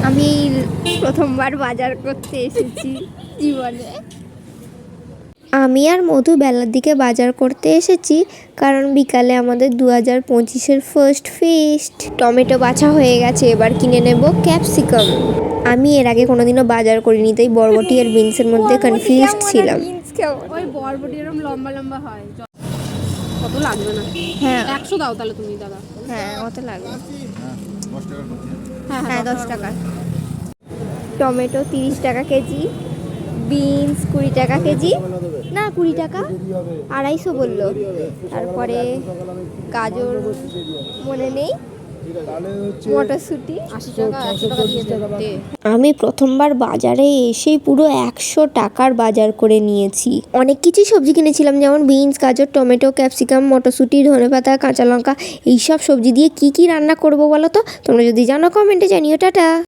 আমি প্রথমবার বাজার করতে এসেছি জীবনে। আমি আর মধু বেলার দিকে বাজার করতে এসেছি, কারণ বিকালে আমাদের 2025-এর ফার্স্ট ফিস্ট। টমেটো বাছা হয়ে গেছে, এবার কিনে নেব ক্যাপসিকাম। আমি এর আগে কোনোদিনও বাজার করিনি, তাই বরবটি আর বিনসের মধ্যে কনফিউজড ছিলাম। ওই বরবটি এরকম লম্বা লম্বা হয়, কত লাগবে না? হ্যাঁ 100 দাও তাহলে তুমি দাদা। হ্যাঁ, কত লাগবে? হ্যাঁ হ্যাঁ 10 টাকা। টমেটো 30 টাকা কেজি, বিনস 20 টাকা কেজি, না 20 টাকা, 250 বললো। তারপরে গাজর মনে নেই, মটরশুঁটি 80 টাকা 100 টাকা দিয়ে দে। আমি প্রথমবার বাজারে এসেই পুরো 100 টাকার বাজার করে নিয়েছি। অনেক কিছু সবজি কিনেছিলাম, যেমন বিনস, গাজর, টমেটো, ক্যাপসিকাম, মটরশুঁটি, ধনেপাতা, কাঁচা লঙ্কা। এইসব সবজি দিয়ে কি কি রান্না করবো বলো তো? তোমরা যদি জানো কমেন্টে জানিও। টাটা।